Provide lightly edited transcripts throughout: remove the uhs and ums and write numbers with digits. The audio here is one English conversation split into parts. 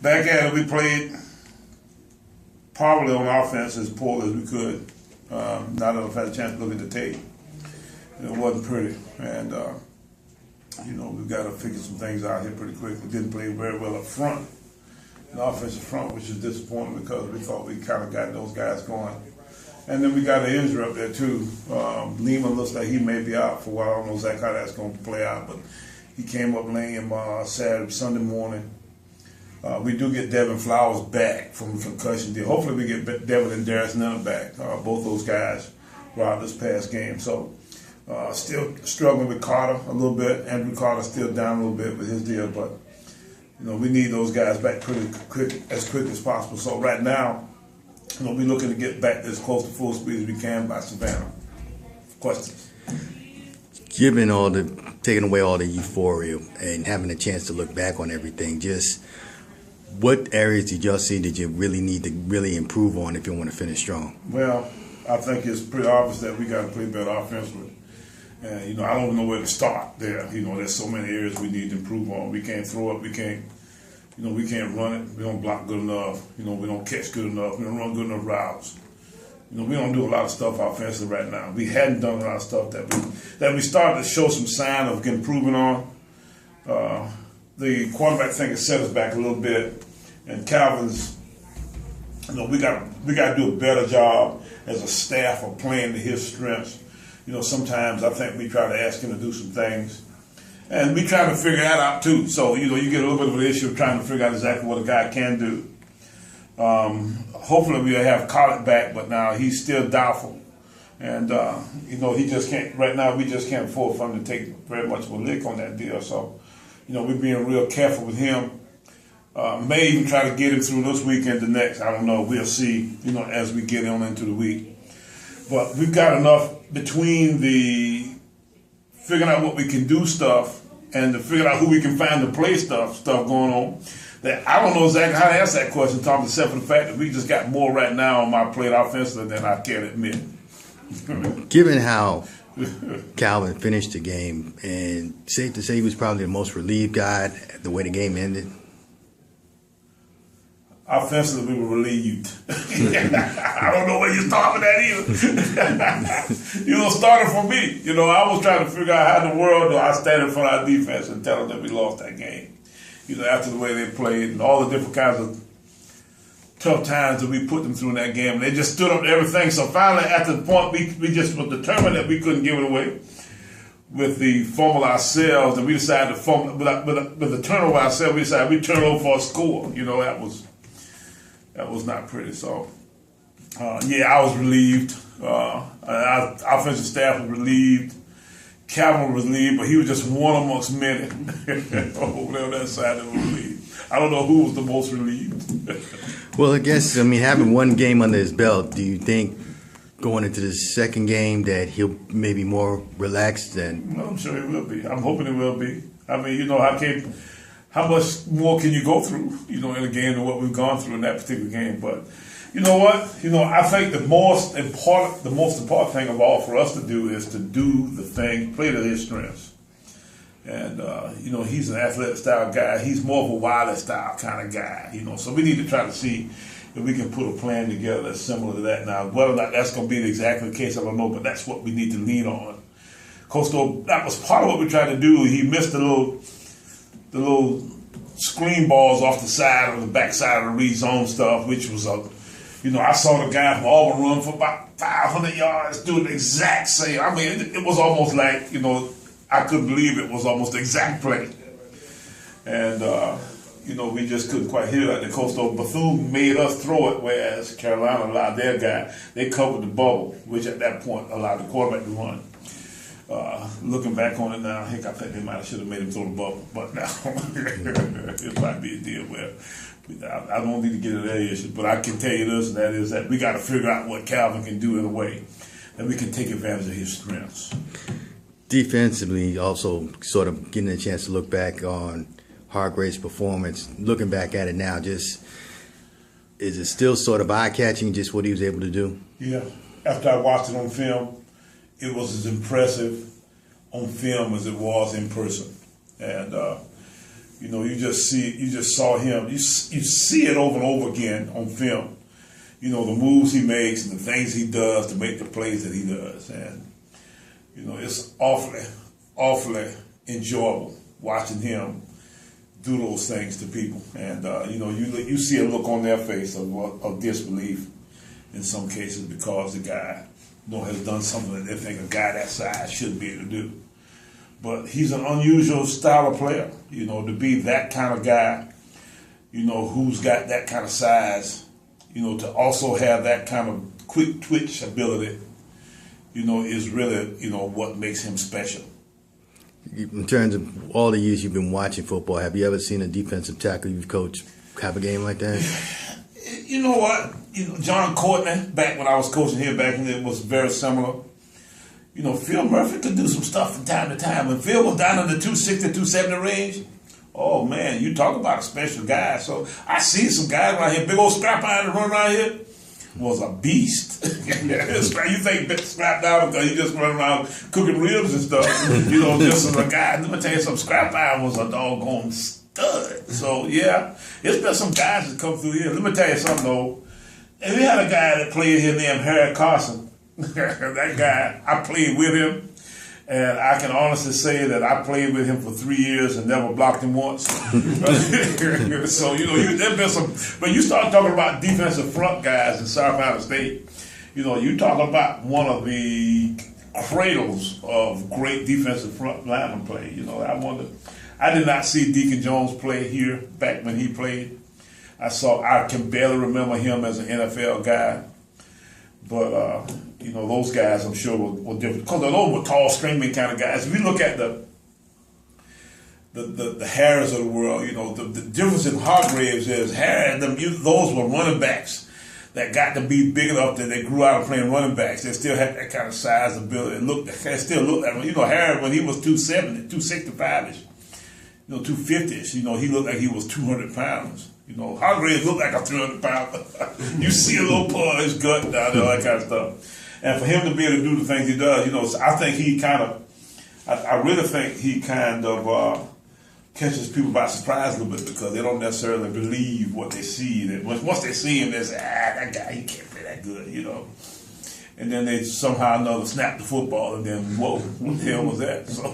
Back at it, we played probably on offense as poor as we could. Now that I've had a chance to look at the tape, it wasn't pretty. And, we've got to figure some things out here pretty quick. We didn't play very well up front, the offensive front, which is disappointing because we thought we kind of got those guys going. And then we got an injury up there, too. Lehman looks like he may be out for a while. I don't know exactly how that's going to play out, but he came up lame Sunday morning. We do get Devin Flowers back from the concussion deal. Hopefully we get Devin and Darius Nenner back. Both those guys were out this past game. So still struggling with Carter a little bit. Andrew Carter still down a little bit with his deal, but we need those guys back pretty quick as possible. So right now, we're looking to get back as close to full speed as we can by Savannah. Questions? Given taking away all the euphoria and having a chance to look back on everything, just what areas did y'all see that you really need to really improve on if you want to finish strong? Well, I think it's pretty obvious that we got to play better offensively. And, I don't know where to start there. There's so many areas we need to improve on. We can't throw it. We can't run it. We don't block good enough. We don't catch good enough. We don't run good enough routes. We don't do a lot of stuff offensively right now. We hadn't done a lot of stuff that we started to show some sign of improving on. The quarterback thing has set us back a little bit, and Calvin's. We got to do a better job as a staff of playing to his strengths. Sometimes I think we try to ask him to do some things, and we try to figure that out too. So you get a little bit of an issue of trying to figure out exactly what a guy can do. Hopefully we'll have Collett back, but now he's still doubtful, and he just can't. Right now we just can't afford for him to take very much of a lick on that deal. So. We're being real careful with him. May even try to get him through this weekend to next. I don't know. We'll see, as we get on into the week. But we've got enough between the figuring out what we can do stuff and to figure out who we can find to play stuff going on that I don't know exactly how to answer that question, Tom, except for the fact that we just got more right now on my plate offensively than I can admit. Given how Calvin finished the game, and safe to say he was probably the most relieved guy the way the game ended. Offensively, we were relieved. I don't know where you start with that either. Started for me. I was trying to figure out how in the world do I stand in front of our defense and tell them that we lost that game. After the way they played and all the different kinds of tough times that we put them through in that game. And they just stood up to everything. So finally, at the point, we just were determined that we couldn't give it away with the fumble ourselves. And we decided to fumble, with the turnover ourselves, we decided we'd turn over for a score. That was not pretty. So, I was relieved. Our offensive staff was relieved. Calvin was relieved, but he was just one amongst many over there on that side that was relieved. I don't know who was the most relieved. Well, I guess, having one game under his belt, do you think going into the second game that he'll maybe more relaxed than? Well, I'm sure he will be. I'm hoping he will be. How much more can you go through, in a game than what we've gone through in that particular game? But you know what? I think the most important thing of all for us to do is to do the thing, play to his strengths. And, he's an athletic style guy. He's more of a Wiley style kind of guy, So we need to try to see if we can put a plan together that's similar to that. Now, whether or not that's going to be exactly the case, I don't know, but that's what we need to lean on. Coastal, that was part of what we tried to do. He missed the little screen balls off the side of the backside of the read zone stuff, which was I saw the guy from Auburn run for about 500 yards doing the exact same. It was almost like, I couldn't believe it was almost the exact play. And, we just couldn't quite hit it like the Coastal. Bethune made us throw it, whereas Carolina allowed their guy. They covered the bubble, which at that point allowed the quarterback to run. Looking back on it now, I think they might have made him throw the bubble. But now, it might be a deal where I don't need to get into that issue. But I can tell you this, and that is that we got to figure out what Calvin can do in a way that we can take advantage of his strengths. Defensively, also sort of getting a chance to look back on Hargrave's performance, looking back at it now, is it still sort of eye-catching, just what he was able to do? Yeah. After I watched it on film, it was as impressive on film as it was in person. And You know, you just saw him. You see it over and over again on film. You know, the moves he makes and the things he does to make the plays that he does. And, you know, it's awfully enjoyable watching him do those things to people. And, you know, you see a look on their face of disbelief in some cases because the guy, you know, has done something that they think a guy that size shouldn't be able to do. But he's an unusual style of player, you know, to be that kind of guy, you know, who's got that kind of size, you know, to also have that kind of quick twitch ability, you know, is really, you know, what makes him special. In terms of all the years you've been watching football, have you ever seen a defensive tackle you've coached have a game like that? You know what? You know, John Courtney, back when I was coaching here back then, it was very similar. You know, Phil Murphy could do some stuff from time to time. When Phil was down in the 260, 270 range, oh man, you talk about a special guy. So I see some guys around here, big old scrap iron to run around here, was a beast. You think scrap down because he just run around cooking ribs and stuff. You know, just as a guy. Let me tell you something, scrap iron was a doggone stud. So yeah, it's been some guys that come through here. Let me tell you something though. And we had a guy that played here named Harry Carson. That guy, I played with him, and I can honestly say that I played with him for 3 years and never blocked him once. So, you know, there's been some, but you start talking about defensive front guys in Savannah State, you know, you talking about one of the cradles of great defensive front lineman play. You know, I did not see Deacon Jones play here back when he played. I can barely remember him as an NFL guy. But, you know, those guys, I'm sure, were different. Because those were tall, screaming kind of guys. If you look at the Harris of the world, you know, the difference in Hargraves is Harris and those were running backs that got to be big enough that they grew out of playing running backs. They still had that kind of size ability. They still looked like, you know, Harris, when he was 270, 265-ish, you know, 250-ish, you know, he looked like he was 200 pounds. You know, Hargraves looked like a 300-pound. You see a little pull in his gut down there, all that kind of stuff. And for him to be able to do the things he does, you know, I think I really think he kind of catches people by surprise a little bit because they don't necessarily believe what they see. That once they see him, they say, that guy, he can't play that good, you know. And then they somehow or another snap the football, and then, whoa, what the hell was that? So,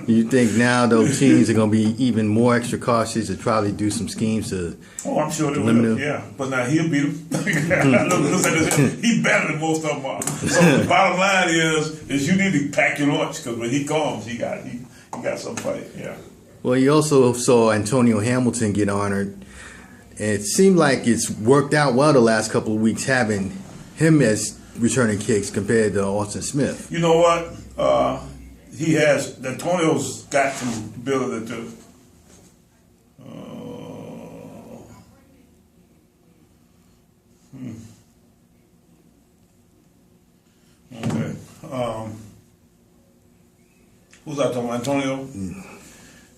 you think now those teams are going to be even more extra cautious to probably do some schemes to I'm sure they will, yeah. But now he'll beat them. He's better than most of them are. So the bottom line is you need to pack your lunch because when he comes, he got some fight, yeah. Well, you also saw Antonio Hamilton get honored. And it seemed like it's worked out well the last couple of weeks having him as returning kicks compared to Austin Smith. You know what? Antonio's got some ability to. Okay. Who's I talking about? Antonio?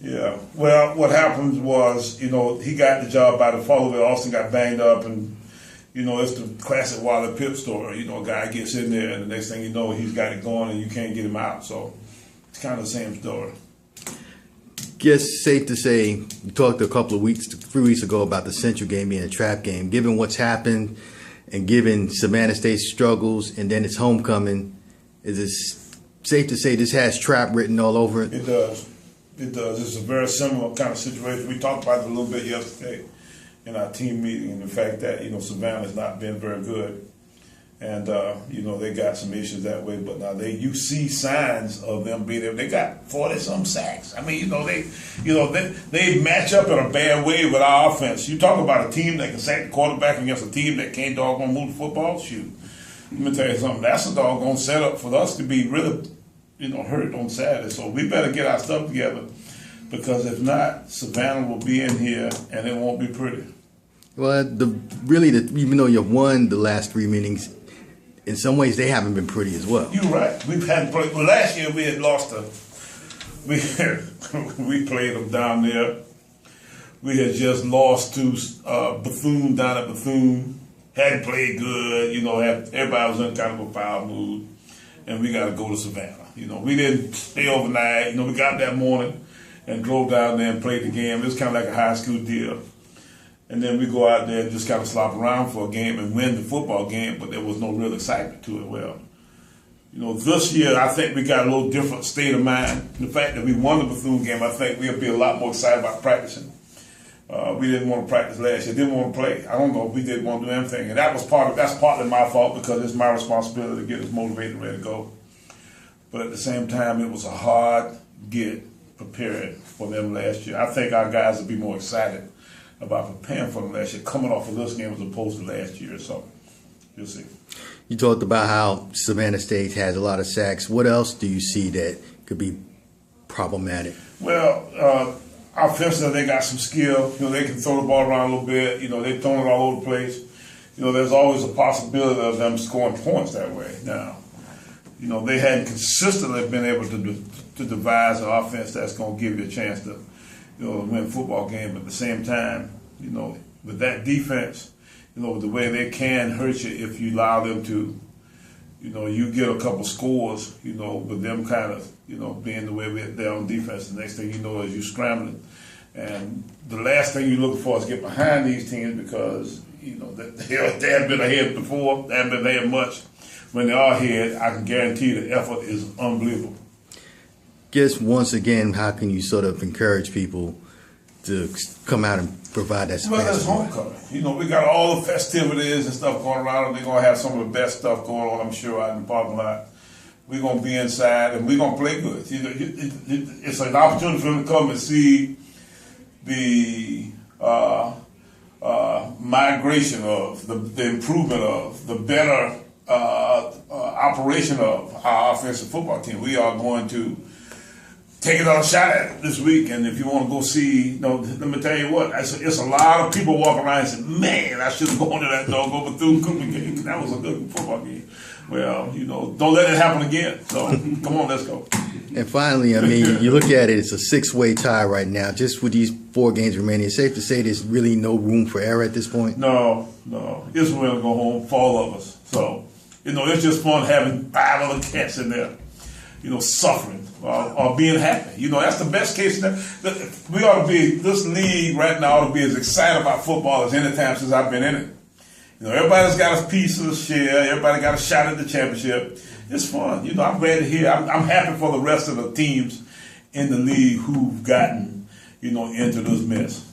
Yeah. Well, what happened was, you know, he got the job by default of it. Austin got banged up and, you know, it's the classic Wally Pipp story. You know, a guy gets in there, and the next thing you know, he's got it going, and you can't get him out. So it's kind of the same story. Guess safe to say, you talked a couple of 3 weeks ago about the Central game being a trap game. Given what's happened, and given Savannah State's struggles, and then its homecoming, is it safe to say this has trap written all over it? It does. It does. It's a very similar kind of situation. We talked about it a little bit yesterday in our team meeting, and the fact that, you know, Savannah's not been very good. And, you know, they got some issues that way, but now you see signs of them being able, they got 40-some sacks. I mean, they match up in a bad way with our offense. You talk about a team that can sack the quarterback against a team that can't doggone move the football, shoot. Let me tell you something, that's a doggone setup for us to be really, you know, hurt on Saturday. So we better get our stuff together, because if not, Savannah will be in here and it won't be pretty. Well, even though you've won the last 3 meetings, in some ways they haven't been pretty as well. You're right. Well, last year we had lost we played them down there. We had just lost to Bethune down at Bethune. Hadn't played good. You know, everybody was in kind of a foul mood, and we got to go to Savannah. You know, we didn't stay overnight. You know, we got that morning, and drove down there and played the game. It was kind of like a high school deal. And then we go out there and just kind of slop around for a game and win the football game, but there was no real excitement to it. Well, this year I think we got a little different state of mind. The fact that we won the Bethune game, I think we'll be a lot more excited about practicing. We didn't want to practice last year. Didn't want to play. I don't know if we didn't want to do anything, and that's partly my fault because it's my responsibility to get us motivated and ready to go. But at the same time, it was a hard get prepared for them last year. I think our guys will be more excited about preparing for them last year, coming off of this game as opposed to last year. So you'll see. You talked about how Savannah State has a lot of sacks. What else do you see that could be problematic? Well, offensively, they got some skill. They can throw the ball around a little bit. They've thrown it all over the place. There's always a possibility of them scoring points that way. Now, they hadn't consistently been able to devise an offense that's going to give you a chance to, win a football game. But at the same time, with that defense, with the way they can hurt you if you allow them to, you get a couple scores, with them kind of, being the way they're on defense. The next thing you know is you scrambling. And the last thing you look for is get behind these teams because, they haven't been ahead before. They haven't been ahead much. When they are ahead, I can guarantee the effort is unbelievable. Guess once again, how can you sort of encourage people to come out and provide that support? Well, it's homecoming. We got all the festivities and stuff going around, and they're going to have some of the best stuff going on, I'm sure, out in the parking lot. We're going to be inside, and we're going to play good. It's an opportunity for them to come and see the migration of, the improvement of, the better operation of our offensive football team. We are going to take another shot at it this week, and if you want to go see, let me tell you what, it's a lot of people walking around and saying, man, I should have gone to that doggone Bethune-Cookman game. That was a good football game. Well, don't let it happen again. So, come on, let's go. And finally, you look at it, it's a 6-way tie right now. Just with these 4 games remaining, it's safe to say there's really no room for error at this point? No. It's going to go home for all of us. So, it's just fun having 5 other cats in there, suffering. Or being happy. That's the best case. We ought to be, this league right now ought to be as excited about football as any time since I've been in it. Everybody's got a piece of the share. Everybody got a shot at the championship. It's fun. I'm glad to hear. I'm happy for the rest of the teams in the league who've gotten, into this mess.